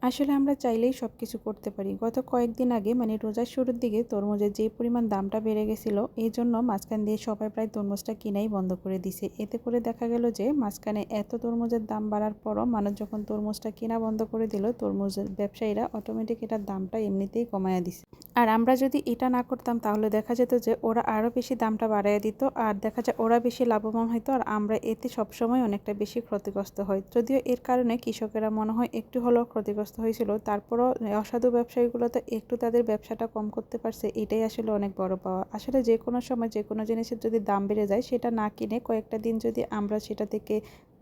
আসলে আমরা চাইলেই সবকিছু করতে পারি। গত কয়েকদিন আগে মানে রোজার শুরুর দিকে তরমুজের যে পরিমাণ দামটা বেড়ে গেছিল, এজন্য মাঝখান দিয়ে সবাই প্রায় তরমুজটা কিনাই বন্ধ করে দিছে। এতে করে দেখা গেল যে মাঝখানে এত তরমুজের দাম বাড়ার পরও মানুষ যখন তরমুজটা কিনা বন্ধ করে দিল, তরমুজের ব্যবসায়ীরা অটোমেটিক এটার দামটা এমনিতেই কমায়া দিছে। আর আমরা যদি এটা না করতাম তাহলে দেখা যেত যে ওরা আরও বেশি দামটা বাড়াইয়া দিত, আর দেখা যায় ওরা বেশি লাভবান হইতো আর আমরা এতে সবসময় অনেকটা বেশি ক্ষতিগ্রস্ত হই। যদিও এর কারণে কৃষকেরা মনে হয় একটু হলেও ক্ষতিগ্রস্ত হয়েছিল, তারপরও অসাধু ব্যবসায়ীগুলো তো একটু তাদের ব্যবসাটা কম করতে পারছে, এটাই আসলে অনেক বড় পাওয়া। আসলে যে কোনো সময় যে কোনো জিনিসের যদি দাম বেড়ে যায়, সেটা না কিনে কয়েকটা দিন যদি আমরা সেটা থেকে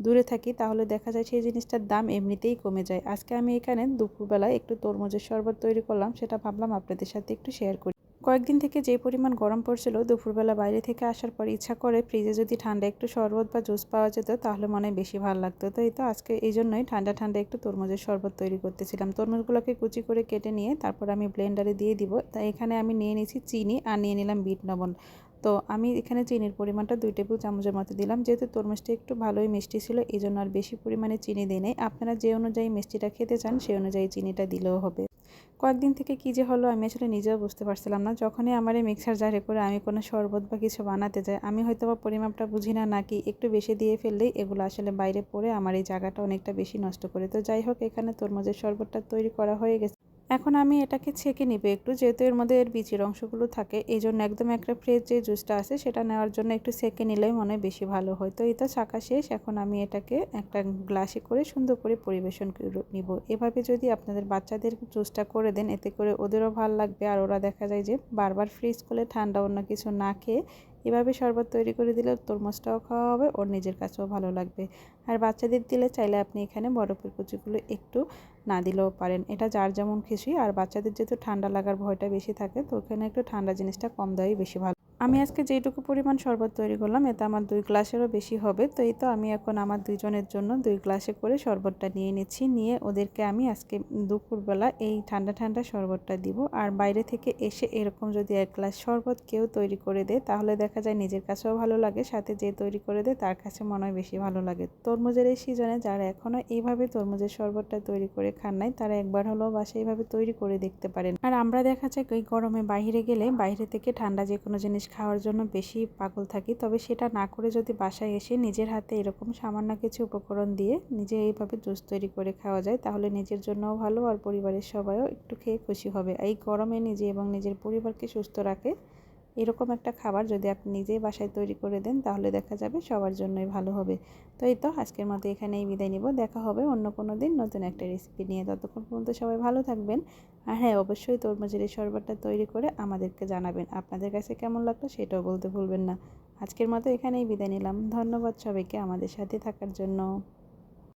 দূরে থাকি তাহলে দেখা যায় সেই জিনিসটার দাম এমনিতেই কমে যায়। আজকে আমি এখানে দুপুরবেলায় একটু তরমুজের শরবত তৈরি করলাম, সেটা ভাবলাম আপনাদের সাথে একটু শেয়ার করি। কয়েকদিন থেকে যে পরিমাণ গরম পড়ছিল, দুপুরবেলা বাইরে থেকে আসার পর ইচ্ছা করে ফ্রিজে যদি ঠান্ডা একটু শরবত বা জুস পাওয়া যেত তাহলে মনে হয় বেশি ভালো লাগতো। তো এই তো আজকে এই জন্যই ঠান্ডা ঠান্ডা একটু তরমুজের শরবত তৈরি করতেছিলাম। তরমুজগুলোকে কুচি করে কেটে নিয়ে তারপর আমি ব্লেন্ডারে দিয়ে দিব। তাই এখানে আমি নিয়ে নিয়েছি চিনি আর নিয়ে নিলাম বিট লবণ। তো আমি এখানে চিনির পরিমাণটা 2 টেবিল চামচের মতো দিলাম। যেহেতু তরমুজটা একটু ভালোই মিষ্টি ছিল, এই জন্য আর বেশি পরিমাণে চিনি দিই নাই। আপনারা যে অনুযায়ী মিষ্টিটা খেতে চান সেই অনুযায়ী চিনিটা দিলেও হবে। কয়েকদিন থেকে কী যে হলো আমি আসলে নিজেও বুঝতে পারছিলাম না। যখনই আমার এই মিক্সার জারে করে আমি কোনো শরবত বা কিছু বানাতে যাই, আমি হয়তোবা পরিমাপটা বুঝি না নাকি একটু বেশি দিয়ে ফেললেই এগুলো আসলে বাইরে পড়ে আমার এই জায়গাটা অনেকটা বেশি নষ্ট করে। তো যাই হোক, এখানে তরমুজের শরবতটা তৈরি করা হয়ে গেছে। এখন আমি এটাকে ছেঁকে নিব একটু, যেহেতু এর মধ্যে এর বীজের অংশগুলো থাকে, এইজন্য একদম একটা ফ্রেশ যে জুসটা আছে সেটা নেওয়ার জন্য একটু ছেঁকে নিলেই মনে হয় বেশি ভালো হয়। তো এই তো ছাঁকা শেষ। এখন আমি এটাকে একটা গ্লাসে করে সুন্দর করে পরিবেশন করে নিব। এভাবে যদি আপনাদের বাচ্চাদের জুসটা করে দেন, এতে করে ওদেরও ভালো লাগবে আর ওরা দেখা যায় যে বারবার ফ্রিজ করলে ঠান্ডা অন্য কিছু না খেয়ে এভাবে শরবত তৈরি করে দিলে তরমুজটাও খাওয়া হবে, ওর নিজের কাছেও ভালো লাগবে। আর বাচ্চাদের দিলে চাইলে আপনি এখানে বরফের কুচিগুলো একটু না দিলেও পারেন, এটা যার যেমন খুশি। আর বাচ্চাদের যেহেতু ঠান্ডা লাগার ভয়টা বেশি থাকে, তো ওখানে একটু ঠান্ডা জিনিসটা কম দেওয়াই বেশি ভালো। আমি আজকে যেইটুকু পরিমাণ শরবত তৈরি করলাম এতে আমার 2 গ্লাসেরও বেশি হবে। তো এই তো আমি এখন আমার 2 জনের জন্য 2 গ্লাসে করে শরবতটা নিয়ে নিচ্ছি। নিয়ে ওদেরকে আমি আজকে দুপুরবেলা এই ঠান্ডা ঠান্ডা শরবতটা দিব। আর বাইরে থেকে এসে এরকম যদি 1 গ্লাস শরবত কেউ তৈরি করে দেয় তাহলে দেখা যায় নিজের কাছেও ভালো লাগে, সাথে যে তৈরি করে দেয় তার কাছে মনে হয় বেশি ভালো লাগে। তরমুজের এই সিজনে যারা এখনও এইভাবে তরমুজের শরবতটা তৈরি করে খান নাই, তারা একবার হলেও বাসায় এইভাবে তৈরি করে দেখতে পারেন। আর আমরা দেখা যায় এই গরমে বাইরে গেলে বাইরে থেকে ঠান্ডা যে কোনো জিনিস খাওয়ার জন্য বেশি পাগল থাকি, তবে সেটা না করে যদি বাসায় এসে নিজের হাতে এরকম সামান্য কিছু উপকরণ দিয়ে নিজে এইভাবে জুস তৈরি করে খাওয়া যায় তাহলে নিজের জন্যও ভালো আর পরিবারের সবাইও একটু খেয়ে খুশি হবে। এই গরমে নিজে এবং নিজের পরিবারকে সুস্থ রাখে এরকম একটা খাবার যদি আপনি নিজেই বাসায় তৈরি করে দেন তাহলে দেখা যাবে সবার জন্যই ভালো হবে। তো এই তো আজকের মতো এখানেই বিদায় নিব। দেখা হবে অন্য কোনো দিন নতুন একটা রেসিপি নিয়ে। ততক্ষণ পর্যন্ত সবাই ভালো থাকবেন। আর হ্যাঁ, অবশ্যই তরমুজের এই শরবতটা তৈরি করে আমাদেরকে জানাবেন আপনাদের কাছে কেমন লাগলো, সেটাও বলতে ভুলবেন না। আজকের মতো এখানেই বিদায় নিলাম। ধন্যবাদ সবাইকে আমাদের সাথে থাকার জন্য।